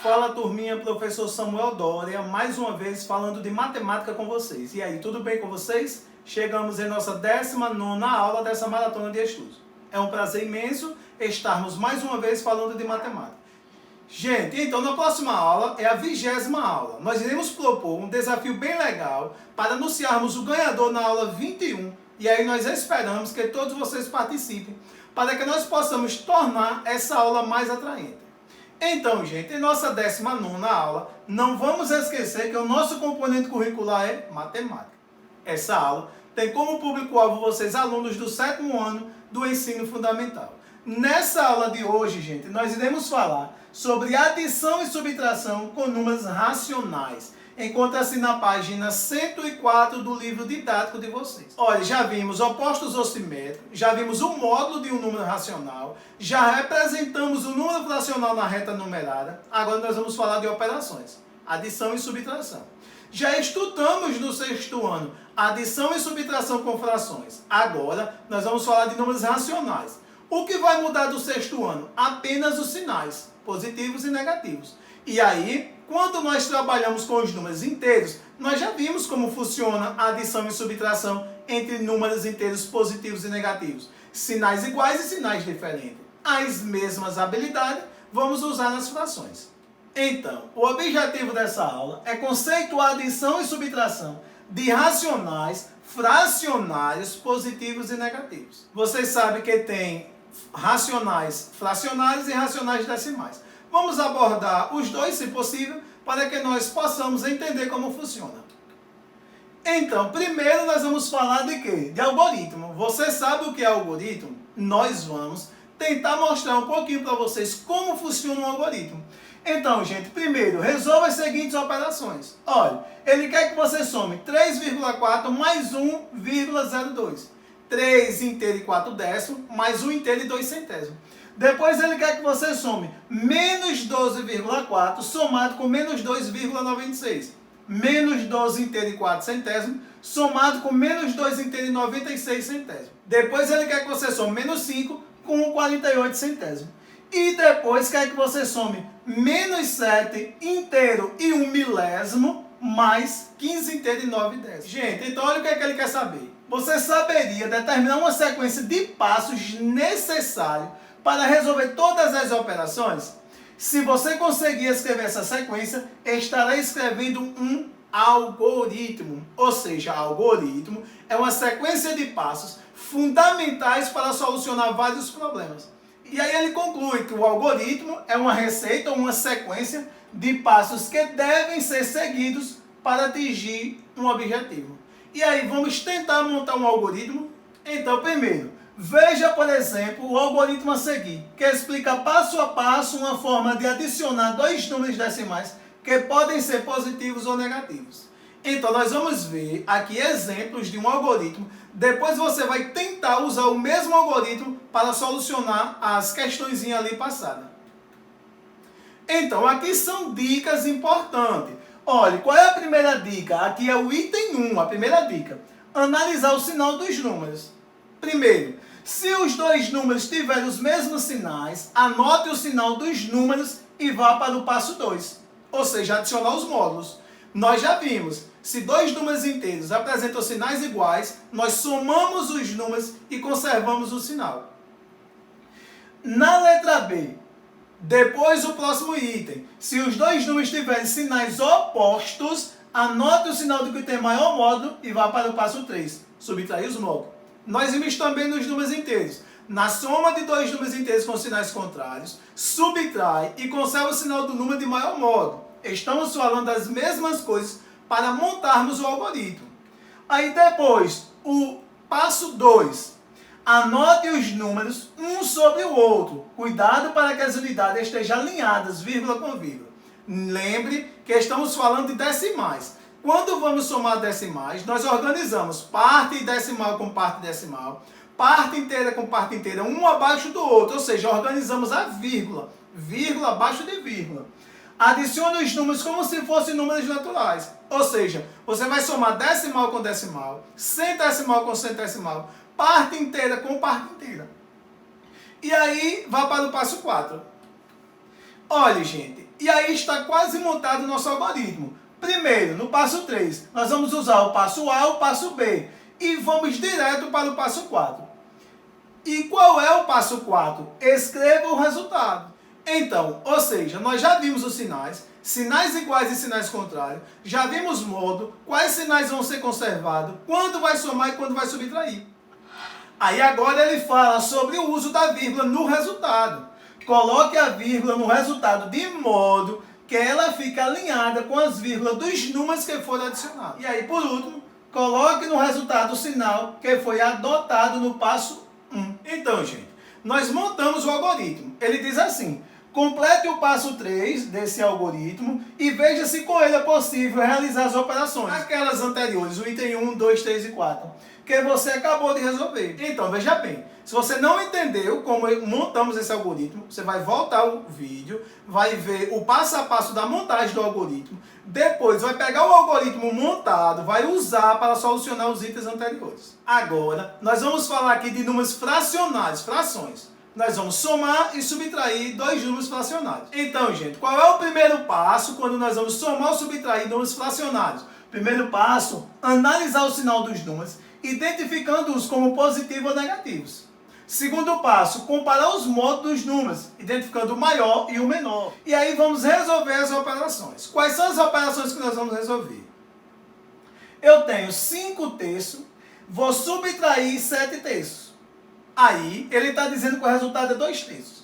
Fala turminha, professor Samuel Dória, mais uma vez falando de matemática com vocês. E aí, tudo bem com vocês? Chegamos em nossa 19ª aula dessa maratona de estudos. É um prazer imenso estarmos mais uma vez falando de matemática. Gente, então na próxima aula é a 20ª aula. Nós iremos propor um desafio bem legal para anunciarmos o ganhador na aula 21. E aí nós esperamos que todos vocês participem para que nós possamos tornar essa aula mais atraente. Então, gente, em nossa 19ª aula, não vamos esquecer que o nosso componente curricular é matemática. Essa aula tem como público-alvo vocês, alunos do 7º ano do ensino fundamental. Nessa aula de hoje, gente, nós iremos falar sobre adição e subtração com números racionais. Encontra-se na página 104 do livro didático de vocês. Olha, já vimos opostos ou simétricos, já vimos o módulo de um número racional, já representamos o número fracional na reta numerada. Agora nós vamos falar de operações, adição e subtração. Já estudamos no 6º ano adição e subtração com frações. Agora nós vamos falar de números racionais. O que vai mudar do 6º ano? Apenas os sinais, positivos e negativos. E aí, quando nós trabalhamos com os números inteiros, nós já vimos como funciona a adição e subtração entre números inteiros positivos e negativos. Sinais iguais e sinais diferentes. As mesmas habilidades vamos usar nas frações. Então, o objetivo dessa aula é conceituar a adição e subtração de racionais, fracionários, positivos e negativos. Vocês sabem que tem racionais fracionários e racionais decimais. Vamos abordar os dois, se possível, para que nós possamos entender como funciona. Então, primeiro nós vamos falar de quê? De algoritmo. Você sabe o que é algoritmo? Nós vamos tentar mostrar um pouquinho para vocês como funciona um algoritmo. Então, gente, primeiro, resolva as seguintes operações. Olha, ele quer que você some 3,4 mais 1,02. 3 inteiro e 4 décimos, mais 1 inteiro e 2 centésimos. Depois ele quer que você some menos 12,4 somado com menos 2,96. Menos 12 inteiro e 4 centésimos somado com menos 2 inteiro e 96 centésimos. Depois ele quer que você some menos 5 com 48 centésimos. E depois quer que você some menos 7 inteiro e 1 milésimo mais 15 inteiro e 9 décimos. Gente, então olha o que é que ele quer saber. Você saberia determinar uma sequência de passos necessários para resolver todas as operações? Se você conseguir escrever essa sequência, estará escrevendo um algoritmo. Ou seja, algoritmo é uma sequência de passos fundamentais para solucionar vários problemas. E aí ele conclui que o algoritmo é uma receita ou uma sequência de passos que devem ser seguidos para atingir um objetivo. E aí, vamos tentar montar um algoritmo? Então, primeiro, veja, por exemplo, o algoritmo a seguir, que explica passo a passo uma forma de adicionar dois números decimais que podem ser positivos ou negativos. Então, nós vamos ver aqui exemplos de um algoritmo. Depois você vai tentar usar o mesmo algoritmo para solucionar as questõezinhas ali passadas. Então, aqui são dicas importantes. Olha, qual é a primeira dica? Aqui é o item 1, a primeira dica. Analisar o sinal dos números. Primeiro, se os dois números tiverem os mesmos sinais, anote o sinal dos números e vá para o passo 2. Ou seja, adicionar os módulos. Nós já vimos, se dois números inteiros apresentam sinais iguais, nós somamos os números e conservamos o sinal. Na letra B, depois o próximo item, se os dois números tiverem sinais opostos, anote o sinal do que tem maior módulo e vá para o passo 3, subtrair os módulos. Nós vimos também nos números inteiros. Na soma de dois números inteiros com sinais contrários, subtrai e conserva o sinal do número de maior módulo. Estamos falando das mesmas coisas para montarmos o algoritmo. Aí depois, o passo 2. Anote os números um sobre o outro. Cuidado para que as unidades estejam alinhadas, vírgula com vírgula. Lembre que estamos falando de decimais. Quando vamos somar decimais, nós organizamos parte decimal com parte decimal, parte inteira com parte inteira, um abaixo do outro. Ou seja, organizamos a vírgula, vírgula abaixo de vírgula. Adicione os números como se fossem números naturais. Ou seja, você vai somar decimal com decimal, centesimal com centesimal, parte inteira com parte inteira. E aí, vá para o passo 4. Olha, gente, E aí está quase montado o nosso algoritmo. Primeiro, no passo 3, nós vamos usar o passo A e o passo B. E vamos direto para o passo 4. E qual é o passo 4? Escreva o resultado. Então, ou seja, nós já vimos os sinais, sinais iguais e sinais contrários, já vimos modo, quais sinais vão ser conservados, quando vai somar e quando vai subtrair. Aí agora ele fala sobre o uso da vírgula no resultado. Coloque a vírgula no resultado de modo que ela fique alinhada com as vírgulas dos números que foram adicionados. E aí, por último, coloque no resultado o sinal que foi adotado no passo 1. Então, gente, nós montamos o algoritmo. Ele diz assim: complete o passo 3 desse algoritmo e veja se com ele é possível realizar as operações. Aquelas anteriores, o item 1, 2, 3 e 4, que você acabou de resolver. Então, veja bem, se você não entendeu como montamos esse algoritmo, você vai voltar o vídeo, vai ver o passo a passo da montagem do algoritmo, depois vai pegar o algoritmo montado, vai usar para solucionar os itens anteriores. Agora, nós vamos falar aqui de números fracionários, frações. Nós vamos somar e subtrair dois números fracionários. Então, gente, qual é o primeiro passo quando nós vamos somar ou subtrair números fracionários? Primeiro passo, analisar o sinal dos números, identificando-os como positivos ou negativos. Segundo passo, comparar os modos dos números, identificando o maior e o menor. E aí vamos resolver as operações. Quais são as operações que nós vamos resolver? Eu tenho 5 terços, vou subtrair 7 terços. Aí ele está dizendo que o resultado é 2 terços.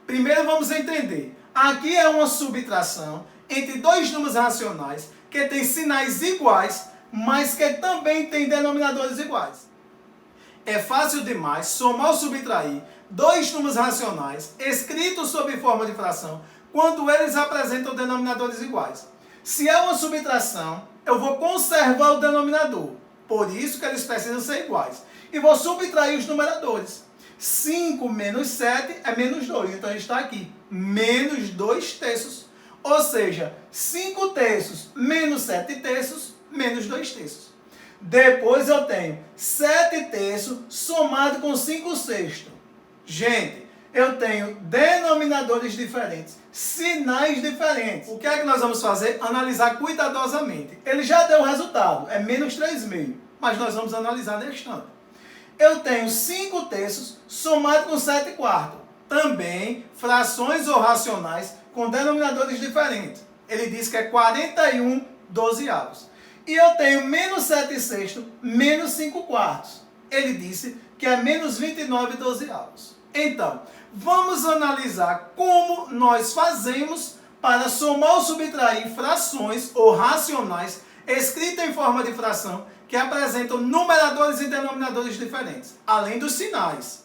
Primeiro vamos entender. Aqui é uma subtração entre dois números racionais que têm sinais iguais, mas que também têm denominadores iguais. É fácil demais somar ou subtrair dois números racionais escritos sob forma de fração quando eles apresentam denominadores iguais. Se é uma subtração, eu vou conservar o denominador, por isso que eles precisam ser iguais. E vou subtrair os numeradores. 5 menos 7 é menos 2, então a gente está aqui, menos 2 terços. Ou seja, 5 terços menos 7 terços, menos 2 terços. Depois eu tenho 7 terços somado com 5 sextos. Gente, eu tenho denominadores diferentes, sinais diferentes. O que é que nós vamos fazer? Analisar cuidadosamente. Ele já deu o resultado, é menos 3,5, mas nós vamos analisar neste instante. Eu tenho 5 terços somado com 7 quartos. Também frações ou racionais com denominadores diferentes. Ele diz que é 41 dozeavos. E eu tenho menos 7 sextos, menos 5 quartos. Ele disse que é menos 29 dozeavos. Então, vamos analisar como nós fazemos para somar ou subtrair frações ou racionais escritas em forma de fração que apresentam numeradores e denominadores diferentes, além dos sinais.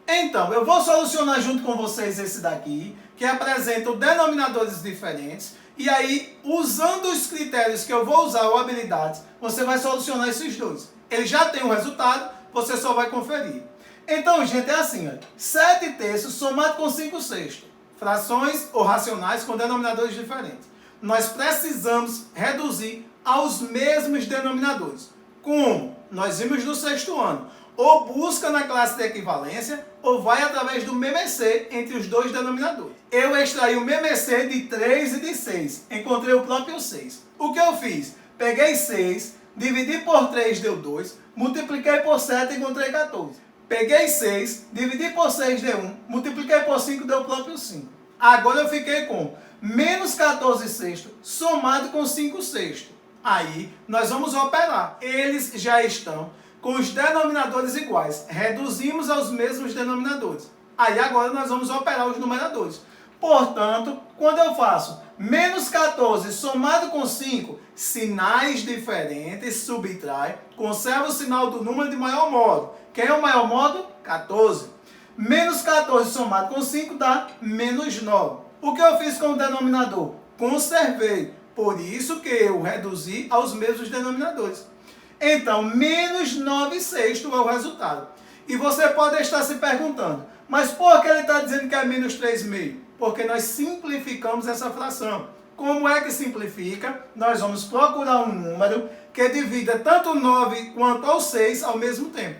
Então, eu vou solucionar junto com vocês esse daqui, que apresentam denominadores diferentes. E aí, usando os critérios que eu vou usar ou habilidades, você vai solucionar esses dois. Ele já tem o resultado, você só vai conferir. Então, gente, é assim, ó, 7 terços somado com 5 sextos. Frações ou racionais com denominadores diferentes. Nós precisamos reduzir aos mesmos denominadores. Como? Nós vimos no 6º ano. Ou busca na classe de equivalência, ou vai através do MMC entre os dois denominadores. Eu extraí o MMC de 3 e de 6. Encontrei o próprio 6. O que eu fiz? Peguei 6, dividi por 3 deu 2, multipliquei por 7 e encontrei 14. Peguei 6, dividi por 6 deu 1, multipliquei por 5 deu o próprio 5. Agora eu fiquei com menos 14 sextos somado com 5 sextos. Aí nós vamos operar. Eles já estão com os denominadores iguais. Reduzimos aos mesmos denominadores. Aí agora nós vamos operar os numeradores. Portanto, quando eu faço menos 14 somado com 5, sinais diferentes, subtrai, conserva o sinal do número de maior modo. Quem é o maior modo? 14. Menos 14 somado com 5 dá menos 9. O que eu fiz com o denominador? Conservei. Por isso que eu reduzi aos mesmos denominadores. Então, menos 9 sextos é o resultado. E você pode estar se perguntando, mas por que ele está dizendo que é menos 3,5? Porque nós simplificamos essa fração. Como é que simplifica? Nós vamos procurar um número que divida tanto 9 quanto o 6 ao mesmo tempo.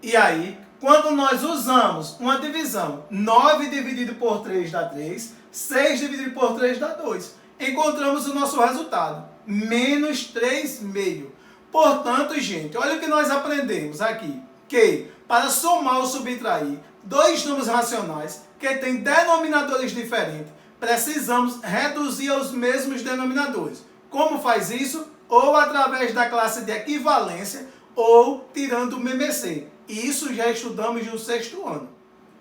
E aí, quando nós usamos uma divisão, 9 dividido por 3 dá 3, 6 dividido por 3 dá 2. Encontramos o nosso resultado, menos 3/2. Portanto, gente, olha o que nós aprendemos aqui, que para somar ou subtrair dois números racionais que têm denominadores diferentes, precisamos reduzir aos mesmos denominadores. Como faz isso? Ou através da classe de equivalência, ou tirando o MMC. E isso já estudamos no 6º ano.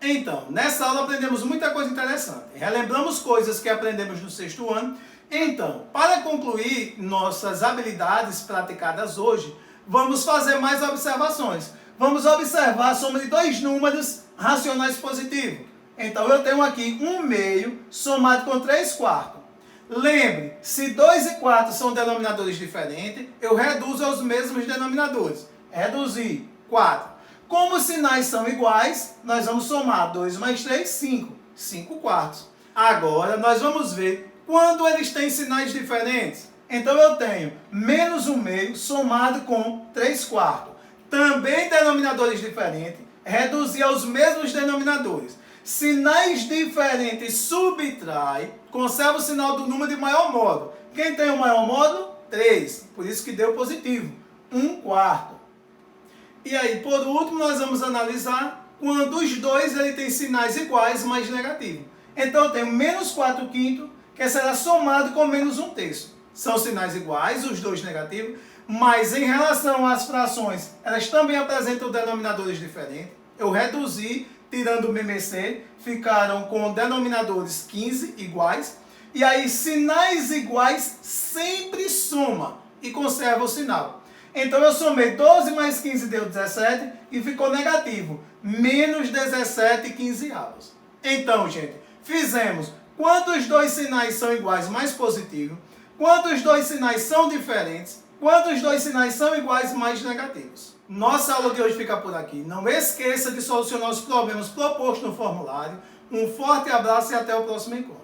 Então, nessa aula aprendemos muita coisa interessante. Relembramos coisas que aprendemos no 6º ano. Então, para concluir nossas habilidades praticadas hoje, vamos fazer mais observações. Vamos observar a soma de dois números racionais positivos. Então, eu tenho aqui 1/2 somado com 3/4. Lembre, se 2 e 4 são denominadores diferentes, eu reduzo aos mesmos denominadores. Reduzir 4. Como os sinais são iguais, nós vamos somar 2 mais 3, 5. 5/4. Agora, nós vamos ver quando eles têm sinais diferentes. Então, eu tenho menos 1/2 somado com 3/4. Também denominadores diferentes, reduzir aos mesmos denominadores. Sinais diferentes subtrai, conserva o sinal do número de maior módulo. Quem tem o maior módulo? 3. Por isso que deu positivo. 1/4. E aí, por último, nós vamos analisar quando os dois têm sinais iguais, mas negativos. Então, eu tenho menos 4/5, que será somado com menos 1/3. São sinais iguais, os dois negativos, mas em relação às frações, elas também apresentam denominadores diferentes. Eu reduzi, tirando o MMC, ficaram com denominadores 15 iguais. E aí, sinais iguais sempre soma e conserva o sinal. Então, eu somei 12 mais 15 deu 17 e ficou negativo. Menos 17/15. Então, gente, fizemos quando os dois sinais são iguais mais positivo, quando os dois sinais são diferentes, quando os dois sinais são iguais mais negativos. Nossa aula de hoje fica por aqui. Não esqueça de solucionar os problemas propostos no formulário. Um forte abraço e até o próximo encontro.